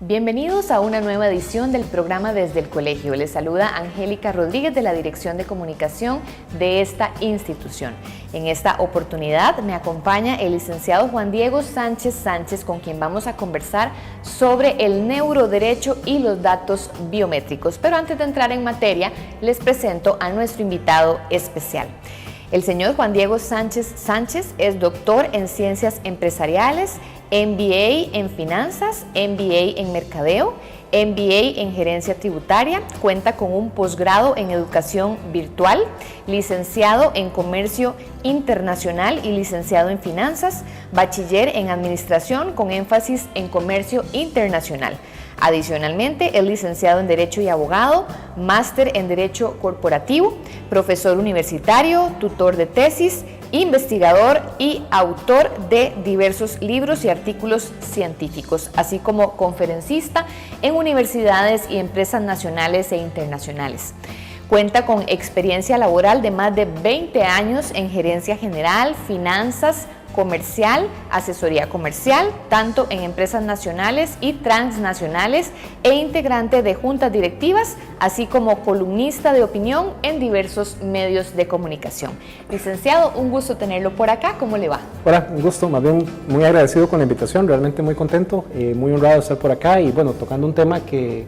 Bienvenidos a una nueva edición del programa Desde el Colegio. Les saluda Angélica Rodríguez de la Dirección de Comunicación de esta institución. En esta oportunidad me acompaña el licenciado Juan Diego Sánchez Sánchez, con quien vamos a conversar sobre el neuroderecho y los datos biométricos. Pero antes de entrar en materia, les presento a nuestro invitado especial. El señor Juan Diego Sánchez Sánchez es doctor en Ciencias Empresariales, MBA en Finanzas, MBA en Mercadeo, MBA en Gerencia Tributaria, cuenta con un posgrado en Educación Virtual, licenciado en Comercio Internacional y licenciado en Finanzas, bachiller en Administración con énfasis en Comercio Internacional. Adicionalmente, es licenciado en Derecho y Abogado, máster en Derecho Corporativo, profesor universitario, tutor de tesis, investigador y autor de diversos libros y artículos científicos, así como conferencista en universidades y empresas nacionales e internacionales. Cuenta con experiencia laboral de más de 20 años en gerencia general, finanzas, comercial, asesoría comercial, tanto en empresas nacionales y transnacionales, e integrante de juntas directivas, así como columnista de opinión en diversos medios de comunicación. Licenciado, un gusto tenerlo por acá. ¿Cómo le va? Hola, un gusto, más bien muy agradecido con la invitación, realmente muy contento, muy honrado de estar por acá y bueno, tocando un tema que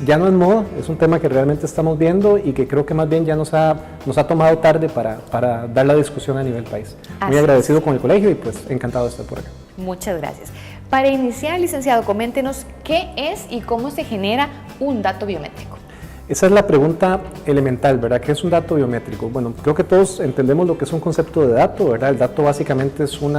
ya no es moda, es un tema que realmente estamos viendo y que creo que más bien ya nos ha tomado tarde para dar la discusión a nivel país. Muy agradecido con el colegio y pues encantado de estar por acá. Muchas gracias. Para iniciar, licenciado, coméntenos qué es y cómo se genera un dato biométrico. Esa es la pregunta elemental, ¿verdad? ¿Qué es un dato biométrico? Bueno, creo que todos entendemos lo que es un concepto de dato, ¿verdad? El dato básicamente es un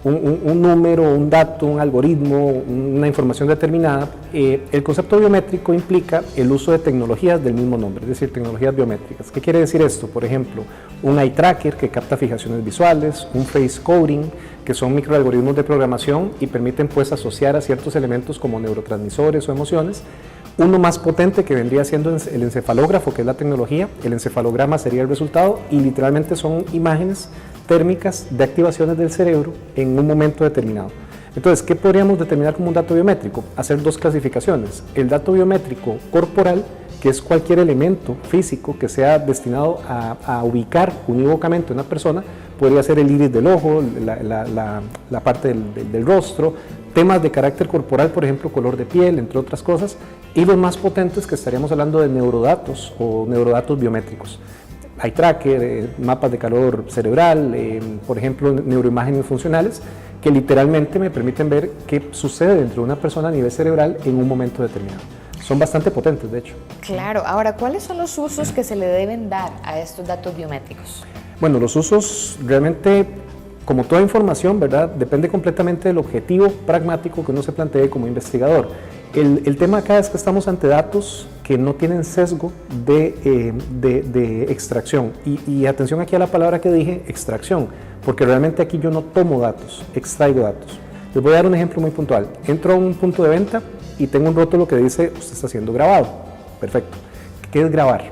número, un dato, un algoritmo, una información determinada. El concepto biométrico implica el uso de tecnologías del mismo nombre, es decir, tecnologías biométricas. ¿Qué quiere decir esto? Por ejemplo, un eye tracker que capta fijaciones visuales, un face coding, que son microalgoritmos de programación y permiten pues asociar a ciertos elementos como neurotransmisores o emociones. Uno más potente que vendría siendo el encefalógrafo, que es la tecnología. El encefalograma sería el resultado y literalmente son imágenes térmicas de activaciones del cerebro en un momento determinado. Entonces, ¿qué podríamos determinar como un dato biométrico? Hacer dos clasificaciones. El dato biométrico corporal, que es cualquier elemento físico que sea destinado a ubicar unívocamente a una persona, podría ser el iris del ojo, la parte del rostro, temas de carácter corporal, por ejemplo, color de piel, entre otras cosas, y los más potentes que estaríamos hablando de neurodatos o neurodatos biométricos. Eye tracker, mapas de calor cerebral, por ejemplo, neuroimágenes funcionales, que literalmente me permiten ver qué sucede dentro de una persona a nivel cerebral en un momento determinado. Son bastante potentes, de hecho. Claro. Ahora, ¿cuáles son los usos que se le deben dar a estos datos biométricos? Bueno, los usos realmente, como toda información, ¿verdad?, depende completamente del objetivo pragmático que uno se plantee como investigador. El tema acá es que estamos ante datos que no tienen sesgo de extracción. Y atención aquí a la palabra que dije, extracción, porque realmente aquí yo no tomo datos, extraigo datos. Les voy a dar un ejemplo muy puntual. Entro a un punto de venta y tengo un rótulo que dice, usted está siendo grabado. Perfecto. ¿Qué es grabar?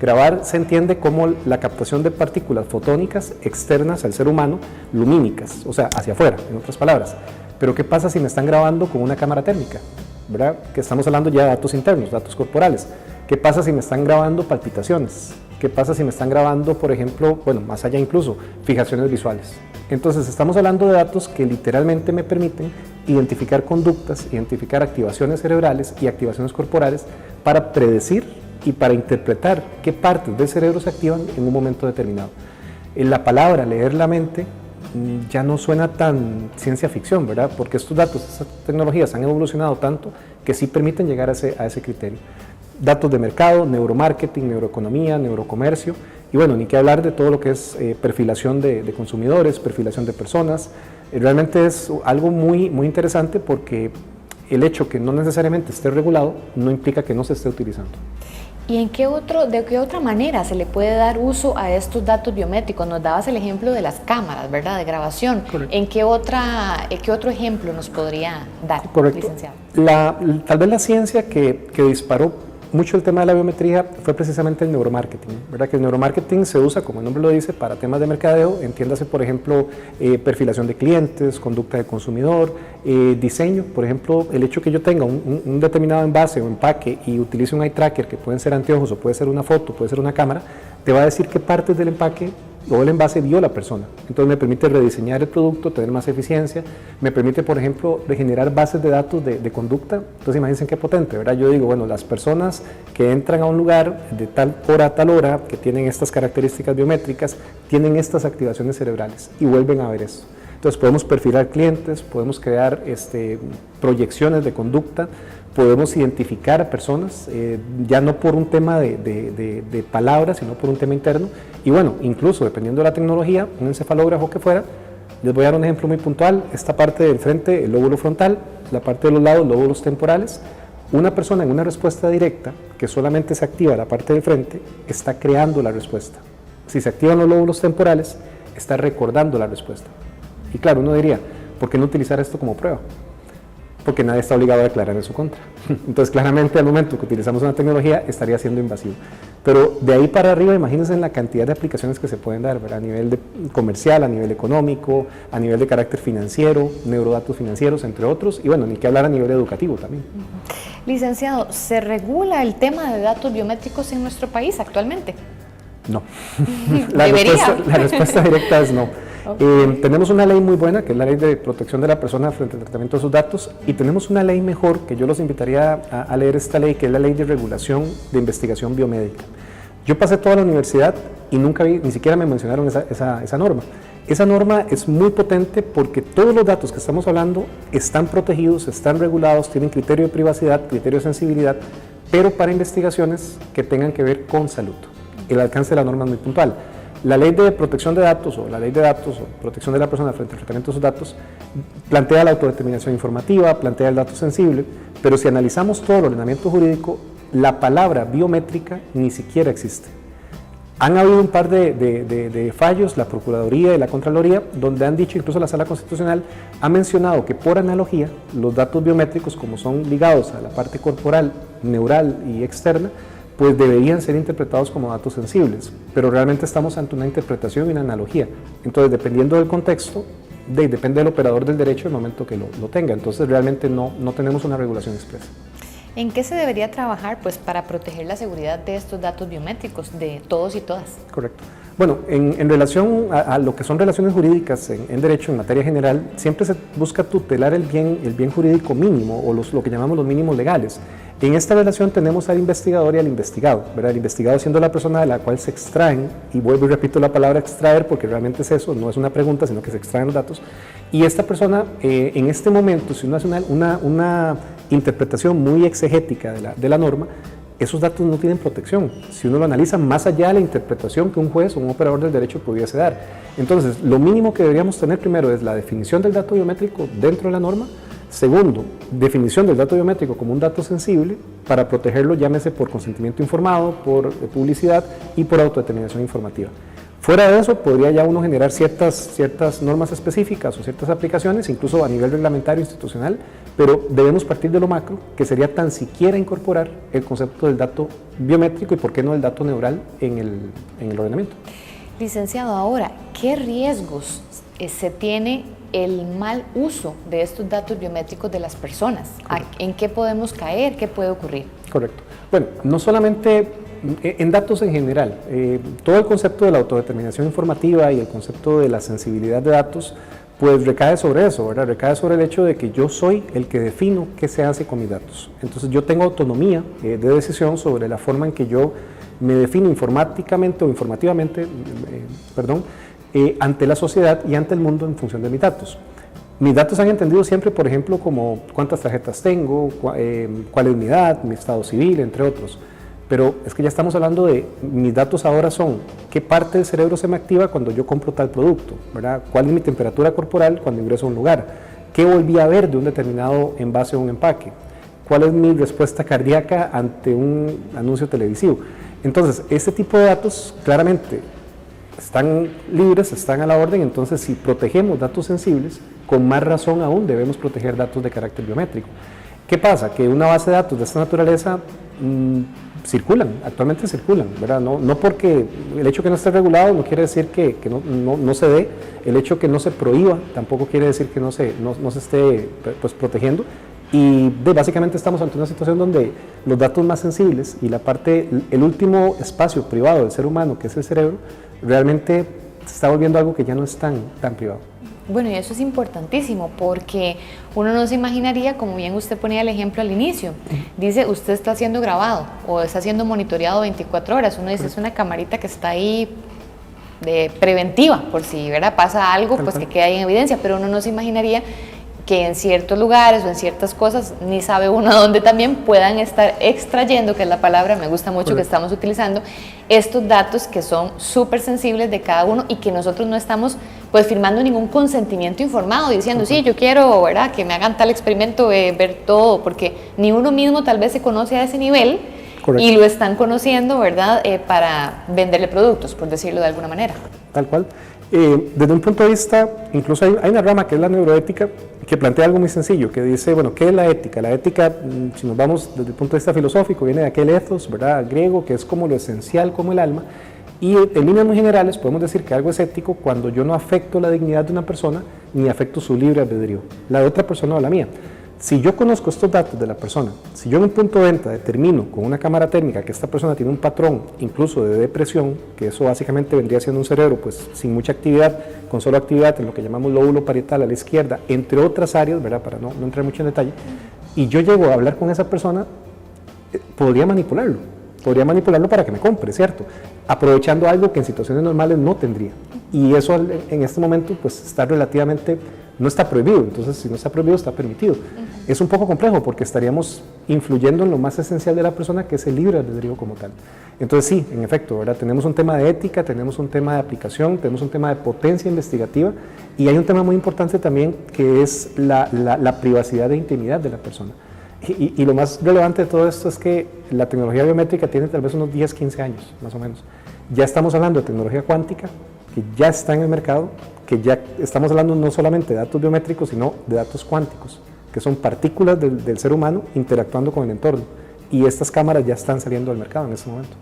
Grabar se entiende como la captación de partículas fotónicas externas al ser humano, lumínicas, o sea, hacia afuera, en otras palabras. Pero ¿qué pasa si me están grabando con una cámara térmica? ¿Verdad? Que estamos hablando ya de datos internos, datos corporales. ¿Qué pasa si me están grabando palpitaciones? ¿Qué pasa si me están grabando, por ejemplo, bueno, más allá incluso, fijaciones visuales? Entonces, estamos hablando de datos que literalmente me permiten identificar conductas, identificar activaciones cerebrales y activaciones corporales para predecir y para interpretar qué partes del cerebro se activan en un momento determinado. La palabra leer la mente ya no suena tan ciencia ficción, ¿verdad? Porque estos datos, estas tecnologías han evolucionado tanto que sí permiten llegar a ese criterio. Datos de mercado, neuromarketing, neuroeconomía, neurocomercio, y bueno, ni qué hablar de todo lo que es perfilación de consumidores, perfilación de personas. Realmente es algo muy, muy interesante porque el hecho que no necesariamente esté regulado no implica que no se esté utilizando. ¿Y de qué otra manera se le puede dar uso a estos datos biométricos? Nos dabas el ejemplo de las cámaras, ¿verdad?, de grabación. Correcto. ¿En qué otro ejemplo nos podría dar, Correcto. licenciado? Tal vez la ciencia que disparó mucho el tema de la biometría fue precisamente el neuromarketing, ¿verdad? Que el neuromarketing se usa, como el nombre lo dice, para temas de mercadeo, entiéndase, por ejemplo, perfilación de clientes, conducta de consumidor, diseño, por ejemplo, el hecho que yo tenga un determinado envase o empaque y utilice un eye tracker, que pueden ser anteojos o puede ser una foto, puede ser una cámara, te va a decir qué partes del empaque o el envase vio la persona. Entonces me permite rediseñar el producto, tener más eficiencia, me permite, por ejemplo, regenerar bases de datos de conducta. Entonces imagínense qué potente, ¿verdad? Yo digo, bueno, las personas que entran a un lugar de tal hora a tal hora, que tienen estas características biométricas, tienen estas activaciones cerebrales y vuelven a ver eso. Entonces podemos perfilar clientes, podemos crear proyecciones de conducta, podemos identificar a personas, ya no por un tema de palabras, sino por un tema interno. Y bueno, incluso dependiendo de la tecnología, un encefalógrafo que fuera, les voy a dar un ejemplo muy puntual, esta parte del frente, el lóbulo frontal, la parte de los lados, lóbulos temporales, una persona en una respuesta directa, que solamente se activa la parte del frente, está creando la respuesta. Si se activan los lóbulos temporales, está recordando la respuesta. Y claro, uno diría, ¿por qué no utilizar esto como prueba? Porque nadie está obligado a declarar en su contra. Entonces, claramente, al momento que utilizamos una tecnología, estaría siendo invasivo. Pero de ahí para arriba, imagínense en la cantidad de aplicaciones que se pueden dar, ¿verdad? A nivel comercial, a nivel económico, a nivel de carácter financiero, neurodatos financieros, entre otros, y bueno, ni que hablar a nivel educativo también. Licenciado, ¿se regula el tema de datos biométricos en nuestro país actualmente? No. La respuesta directa es no. Okay. Tenemos una ley muy buena, que es la Ley de Protección de la Persona frente al tratamiento de sus datos, y tenemos una ley mejor, que yo los invitaría a leer esta ley, que es la Ley de Regulación de Investigación Biomédica. Yo pasé toda la universidad y nunca vi, ni siquiera me mencionaron esa norma. Esa norma es muy potente porque todos los datos que estamos hablando están protegidos, están regulados, tienen criterio de privacidad, criterio de sensibilidad, pero para investigaciones que tengan que ver con salud. El alcance de la norma es muy puntual. La Ley de Protección de Datos o la Ley de Datos o Protección de la Persona frente al tratamiento de sus datos plantea la autodeterminación informativa, plantea el dato sensible, pero si analizamos todo el ordenamiento jurídico, la palabra biométrica ni siquiera existe. Han habido un par de fallos, la Procuraduría y la Contraloría, donde han dicho, incluso la Sala Constitucional ha mencionado que por analogía los datos biométricos, como son ligados a la parte corporal, neural y externa, pues deberían ser interpretados como datos sensibles, pero realmente estamos ante una interpretación y una analogía. Entonces, dependiendo del contexto, depende del operador del derecho el momento que lo tenga. Entonces, realmente no tenemos una regulación expresa. ¿En qué se debería trabajar para proteger la seguridad de estos datos biométricos de todos y todas? Correcto. Bueno, en relación a lo que son relaciones jurídicas en derecho, en materia general, siempre se busca tutelar el bien jurídico mínimo o lo que llamamos los mínimos legales. En esta relación tenemos al investigador y al investigado, ¿verdad? El investigado siendo la persona de la cual se extraen, y vuelvo y repito la palabra extraer porque realmente es eso, no es una pregunta, sino que se extraen los datos. Y esta persona, en este momento, si uno hace una interpretación muy exegética de la norma, esos datos no tienen protección, si uno lo analiza más allá de la interpretación que un juez o un operador del derecho pudiese dar. Entonces, lo mínimo que deberíamos tener primero es la definición del dato biométrico dentro de la norma. Segundo, definición del dato biométrico como un dato sensible para protegerlo, llámese por consentimiento informado, por publicidad y por autodeterminación informativa. Fuera de eso, podría ya uno generar ciertas normas específicas o ciertas aplicaciones, incluso a nivel reglamentario institucional, pero debemos partir de lo macro, que sería tan siquiera incorporar el concepto del dato biométrico y por qué no el dato neural en el ordenamiento. Licenciado, ahora, ¿qué riesgos se tiene el mal uso de estos datos biométricos de las personas? Correcto. ¿En qué podemos caer? ¿Qué puede ocurrir? Correcto. Bueno, no solamente en datos en general, todo el concepto de la autodeterminación informativa y el concepto de la sensibilidad de datos, pues recae sobre eso, ¿verdad? Recae sobre el hecho de que yo soy el que defino qué se hace con mis datos. Entonces yo tengo autonomía de decisión sobre la forma en que yo me defino informáticamente o informativamente, ante la sociedad y ante el mundo en función de mis datos. Mis datos han entendido siempre, por ejemplo, como cuántas tarjetas tengo, cuál es mi edad, mi estado civil, entre otros. Pero es que ya estamos hablando de, mis datos ahora son qué parte del cerebro se me activa cuando yo compro tal producto, ¿verdad? Cuál es mi temperatura corporal cuando ingreso a un lugar, qué volví a ver de un determinado envase o un empaque, cuál es mi respuesta cardíaca ante un anuncio televisivo. Entonces, este tipo de datos claramente están libres, están a la orden. Entonces, si protegemos datos sensibles, con más razón aún debemos proteger datos de carácter biométrico. ¿Qué pasa? Que una base de datos de esta naturaleza circulan, actualmente circulan, ¿verdad? No porque el hecho que no esté regulado no quiere decir que no se dé, el hecho que no se prohíba tampoco quiere decir que no se esté pues, protegiendo, y básicamente estamos ante una situación donde los datos más sensibles y el último espacio privado del ser humano, que es el cerebro, realmente se está volviendo algo que ya no es tan privado. Bueno, y eso es importantísimo porque uno no se imaginaría, como bien usted ponía el ejemplo al inicio, dice usted está siendo grabado o está siendo monitoreado 24 horas, uno dice es una camarita que está ahí de preventiva, por si ¿verdad? Pasa algo, pues que queda ahí en evidencia, pero uno no se imaginaría que en ciertos lugares o en ciertas cosas, ni sabe uno a dónde también puedan estar extrayendo, que es la palabra, me gusta mucho que estamos utilizando, estos datos que son súper sensibles de cada uno y que nosotros no estamos pues firmando ningún consentimiento informado, diciendo, sí, yo quiero, ¿verdad?, que me hagan tal experimento, ver todo, porque ni uno mismo tal vez se conoce a ese nivel. Correcto. Y lo están conociendo, ¿verdad?, para venderle productos, por decirlo de alguna manera. Tal cual. Desde un punto de vista, incluso hay una rama que es la neuroética, que plantea algo muy sencillo, que dice, bueno, ¿qué es la ética? La ética, si nos vamos desde el punto de vista filosófico, viene de aquel ethos, ¿verdad?, griego, que es como lo esencial, como el alma, y en líneas muy generales podemos decir que algo es ético cuando yo no afecto la dignidad de una persona, ni afecto su libre albedrío, la de otra persona o la mía. Si yo conozco estos datos de la persona, si yo en un punto de venta determino con una cámara térmica que esta persona tiene un patrón incluso de depresión, que eso básicamente vendría siendo un cerebro pues sin mucha actividad, con solo actividad en lo que llamamos lóbulo parietal a la izquierda, entre otras áreas, ¿verdad?, para no entrar mucho en detalle, y yo llego a hablar con esa persona, podría manipularlo para que me compre, ¿cierto? Aprovechando algo que en situaciones normales no tendría. Y eso en este momento pues está relativamente, no está prohibido, entonces si no está prohibido está permitido. Es un poco complejo porque estaríamos influyendo en lo más esencial de la persona, que es el libre albedrío como tal. Entonces sí, en efecto, ¿verdad?, tenemos un tema de ética, tenemos un tema de aplicación, tenemos un tema de potencia investigativa y hay un tema muy importante también que es la privacidad e intimidad de la persona. Y lo más relevante de todo esto es que la tecnología biométrica tiene tal vez unos 10, 15 años, más o menos. Ya estamos hablando de tecnología cuántica, que ya está en el mercado, que ya estamos hablando no solamente de datos biométricos, sino de datos cuánticos, que son partículas del ser humano interactuando con el entorno. Y estas cámaras ya están saliendo al mercado en este momento.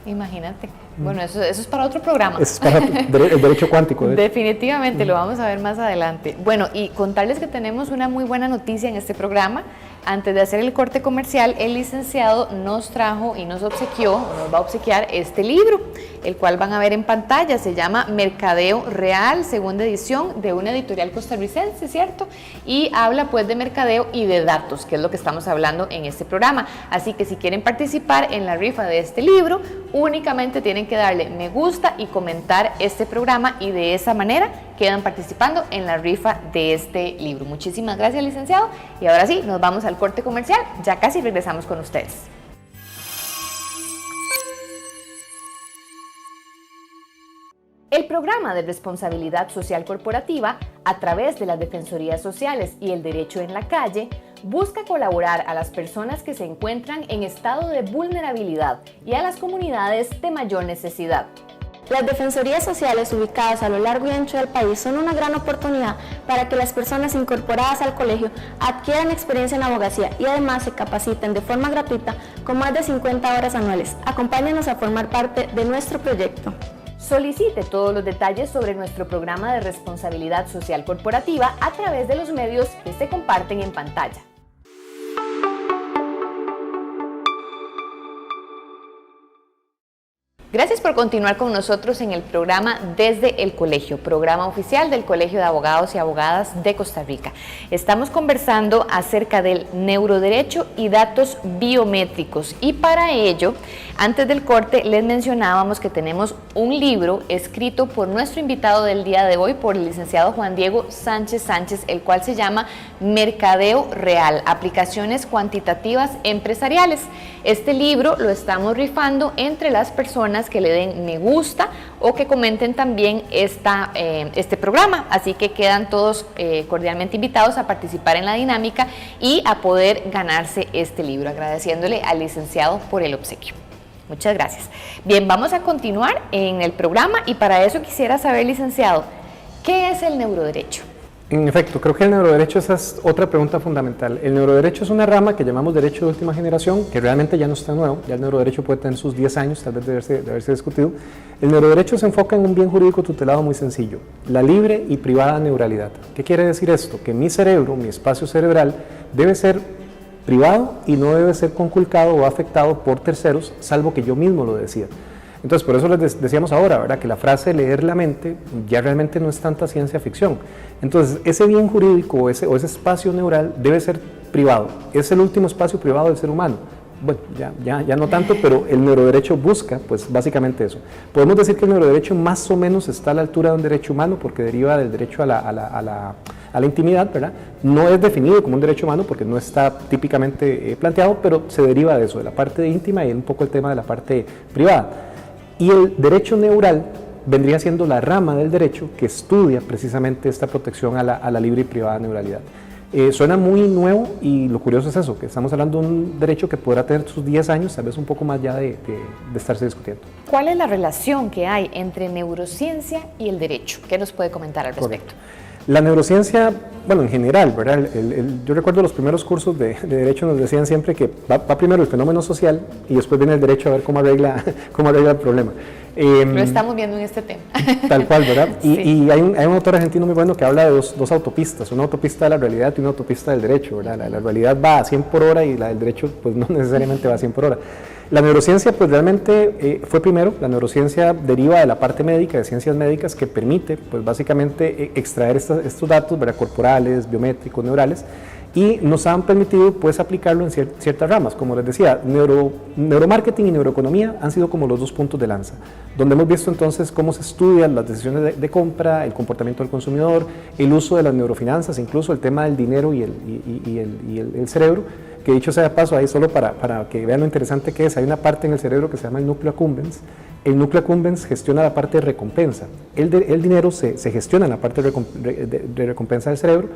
Imagínate. Bueno, eso es para otro programa. Eso es para el derecho cuántico. Definitivamente, lo vamos a ver más adelante. Bueno, y contarles que tenemos una muy buena noticia en este programa. Antes de hacer el corte comercial, el licenciado nos trajo y nos obsequió, nos va a obsequiar este libro, el cual van a ver en pantalla. Se llama Mercadeo Real, segunda edición, de una editorial costarricense, ¿cierto? Y habla pues de mercadeo y de datos, que es lo que estamos hablando en este programa. Así que si quieren participar en la rifa de este libro, únicamente tienen que darle me gusta y comentar este programa, y de esa manera quedan participando en la rifa de este libro. Muchísimas gracias, licenciado, y ahora sí, nos vamos al corte comercial, ya casi regresamos con ustedes. El programa de responsabilidad social corporativa, a través de las defensorías sociales y el derecho en la calle, busca colaborar a las personas que se encuentran en estado de vulnerabilidad y a las comunidades de mayor necesidad. Las defensorías sociales ubicadas a lo largo y ancho del país son una gran oportunidad para que las personas incorporadas al colegio adquieran experiencia en abogacía y además se capaciten de forma gratuita con más de 50 horas anuales. Acompáñenos a formar parte de nuestro proyecto. Solicite todos los detalles sobre nuestro programa de responsabilidad social corporativa a través de los medios que se comparten en pantalla. Gracias por continuar con nosotros en el programa Desde el Colegio, programa oficial del Colegio de Abogados y Abogadas de Costa Rica. Estamos conversando acerca del neuroderecho y datos biométricos, y para ello, antes del corte, les mencionábamos que tenemos un libro escrito por nuestro invitado del día de hoy, por el licenciado Juan Diego Sánchez Sánchez, el cual se llama Mercadeo Real, aplicaciones cuantitativas empresariales. Este libro lo estamos rifando entre las personas que le den me gusta o que comenten también este programa, así que quedan todos cordialmente invitados a participar en la dinámica y a poder ganarse este libro, agradeciéndole al licenciado por el obsequio. Muchas gracias. Bien, vamos a continuar en el programa y para eso quisiera saber, licenciado, ¿qué es el neuroderecho? En efecto, creo que el neuroderecho, esa es otra pregunta fundamental. El neuroderecho es una rama que llamamos derecho de última generación, que realmente ya no está nuevo, ya el neuroderecho puede tener sus 10 años, tal vez de haberse discutido. El neuroderecho se enfoca en un bien jurídico tutelado muy sencillo, la libre y privada neuralidad. ¿Qué quiere decir esto? Que mi cerebro, mi espacio cerebral, debe ser privado y no debe ser conculcado o afectado por terceros, salvo que yo mismo lo decida. Entonces, por eso les decíamos ahora, ¿verdad?, que la frase leer la mente ya realmente no es tanta ciencia ficción. Entonces, ese bien jurídico o ese espacio neural debe ser privado. Es el último espacio privado del ser humano. Bueno, ya no tanto, pero el neuroderecho busca, pues, básicamente eso. Podemos decir que el neuroderecho más o menos está a la altura de un derecho humano porque deriva del derecho a la intimidad, ¿verdad? No es definido como un derecho humano porque no está típicamente planteado, pero se deriva de eso, de la parte íntima y un poco el tema de la parte privada. Y el derecho neural vendría siendo la rama del derecho que estudia precisamente esta protección a la libre y privada neuralidad. Suena muy nuevo y lo curioso es eso, que estamos hablando de un derecho que podrá tener sus 10 años, tal vez un poco más ya de estarse discutiendo. ¿Cuál es la relación que hay entre neurociencia y el derecho? ¿Qué nos puede comentar al respecto? Correcto. La neurociencia, bueno, en general, ¿verdad? Yo recuerdo los primeros cursos de derecho nos decían siempre que va primero el fenómeno social y después viene el derecho a ver cómo arregla el problema. Lo estamos viendo en este tema. Tal cual, ¿verdad? Sí. Y hay un autor argentino muy bueno que habla de dos autopistas, una autopista de la realidad y una autopista del derecho, ¿verdad? La realidad va a 100 por hora y la del derecho pues no necesariamente va a 100 por hora. La neurociencia pues realmente fue primero, la neurociencia deriva de la parte médica, de ciencias médicas, que permite pues básicamente extraer estos datos, ¿verdad?, corporales, biométricos, neurales, y nos han permitido pues aplicarlo en ciertas ramas. Como les decía, neuromarketing y neuroeconomía han sido como los dos puntos de lanza, donde hemos visto entonces cómo se estudian las decisiones de compra, el comportamiento del consumidor, el uso de las neurofinanzas, incluso el tema del dinero y el cerebro, que dicho sea de paso, ahí solo para que vean lo interesante que es, hay una parte en el cerebro que se llama el núcleo accumbens. El núcleo accumbens gestiona la parte de recompensa. El dinero se gestiona en la parte de recompensa del cerebro.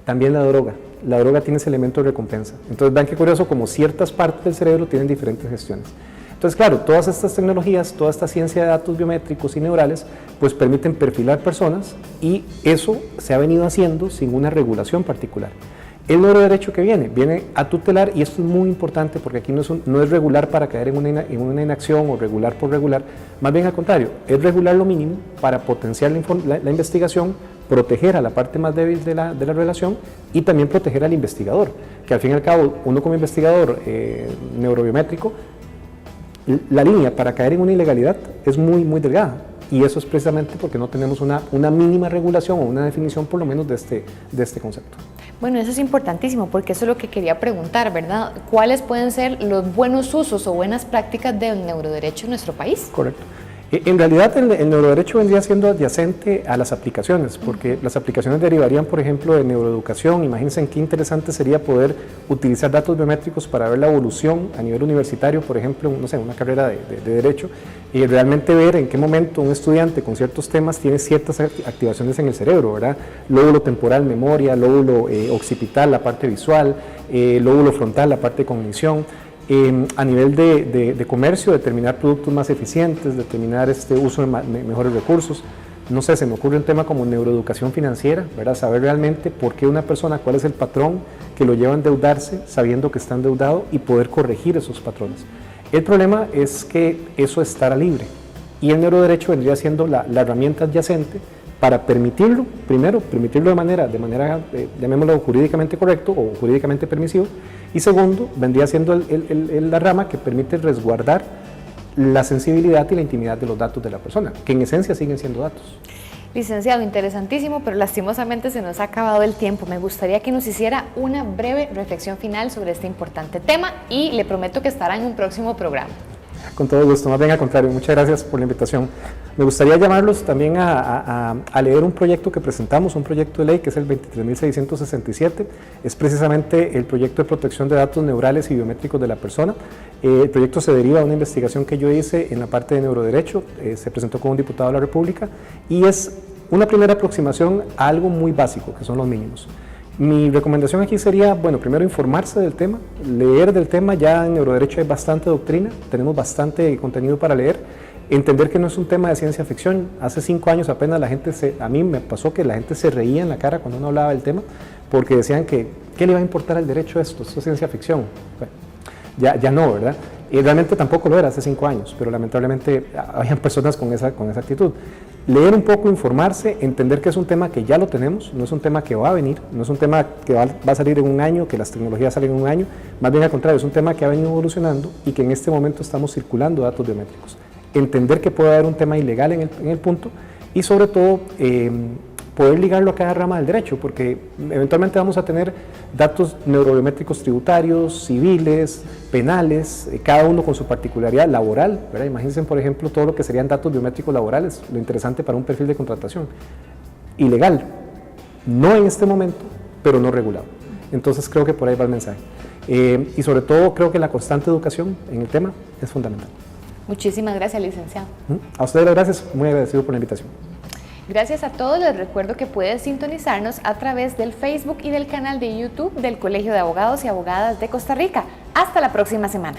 También la droga tiene ese elemento de recompensa. Entonces vean qué curioso, como ciertas partes del cerebro tienen diferentes gestiones. Entonces claro, todas estas tecnologías, toda esta ciencia de datos biométricos y neurales, pues permiten perfilar personas y eso se ha venido haciendo sin una regulación particular. El neuroderecho que viene a tutelar, y esto es muy importante porque aquí no es regular para caer en una inacción o regular por regular, más bien al contrario, es regular lo mínimo para potenciar la investigación, proteger a la parte más débil de la relación y también proteger al investigador, que al fin y al cabo uno como investigador neurobiométrico, la línea para caer en una ilegalidad es muy, muy delgada. Y eso es precisamente porque no tenemos una mínima regulación o una definición por lo menos de este concepto. Bueno, eso es importantísimo porque eso es lo que quería preguntar, ¿verdad? ¿Cuáles pueden ser los buenos usos o buenas prácticas del neuroderecho en nuestro país? Correcto. En realidad el neuroderecho vendría siendo adyacente a las aplicaciones, porque las aplicaciones derivarían, por ejemplo, de neuroeducación. Imagínense qué interesante sería poder utilizar datos biométricos para ver la evolución a nivel universitario, por ejemplo, no sé, una carrera de derecho, y realmente ver en qué momento un estudiante con ciertos temas tiene ciertas activaciones en el cerebro, ¿verdad? Lóbulo temporal, memoria, lóbulo occipital, la parte visual, lóbulo frontal, la parte de cognición. A nivel de comercio, determinar productos más eficientes, determinar uso de mejores recursos. No sé, se me ocurre un tema como neuroeducación financiera, ¿verdad? Saber realmente por qué una persona, cuál es el patrón que lo lleva a endeudarse, sabiendo que está endeudado y poder corregir esos patrones. El problema es que eso estará libre y el neuroderecho vendría siendo la herramienta adyacente para permitirlo, primero, permitirlo de manera llamémoslo jurídicamente correcto o jurídicamente permisivo, y segundo, vendría siendo la rama que permite resguardar la sensibilidad y la intimidad de los datos de la persona, que en esencia siguen siendo datos. Licenciado, interesantísimo, pero lastimosamente se nos ha acabado el tiempo. Me gustaría que nos hiciera una breve reflexión final sobre este importante tema y le prometo que estará en un próximo programa. Con todo gusto, más bien al contrario, muchas gracias por la invitación. Me gustaría llamarlos también a leer un proyecto que presentamos, un proyecto de ley que es el 23.667, es precisamente el proyecto de protección de datos neurales y biométricos de la persona. El proyecto se deriva de una investigación que yo hice en la parte de neuroderecho, se presentó con un diputado de la República y es una primera aproximación a algo muy básico, que son los mínimos. Mi recomendación aquí sería, bueno, primero informarse del tema, leer del tema. Ya en neuroderecho hay bastante doctrina, tenemos bastante contenido para leer, Entender que no es un tema de ciencia ficción. Hace 5 años apenas a mí me pasó que la gente se reía en la cara cuando uno hablaba del tema, porque decían que, ¿qué le va a importar al derecho esto? Esto es ciencia ficción. Bueno, ya no, ¿verdad? Y realmente tampoco lo era hace 5 años, pero lamentablemente habían personas con esa actitud. Leer un poco, informarse, entender que es un tema que ya lo tenemos, no es un tema que va a venir, no es un tema que va a salir en un año, que las tecnologías salen en un año, más bien al contrario, es un tema que ha venido evolucionando y que en este momento estamos circulando datos biométricos. Entender que puede haber un tema ilegal en el punto y sobre todo poder ligarlo a cada rama del derecho, porque eventualmente vamos a tener datos neurobiométricos tributarios, civiles, penales, cada uno con su particularidad laboral, ¿verdad? Imagínense, por ejemplo, todo lo que serían datos biométricos laborales, lo interesante para un perfil de contratación. Ilegal, no en este momento, pero no regulado. Entonces creo que por ahí va el mensaje. Y sobre todo creo que la constante educación en el tema es fundamental. Muchísimas gracias, licenciado. A ustedes las gracias, muy agradecido por la invitación. Gracias a todos, les recuerdo que pueden sintonizarnos a través del Facebook y del canal de YouTube del Colegio de Abogados y Abogadas de Costa Rica. Hasta la próxima semana.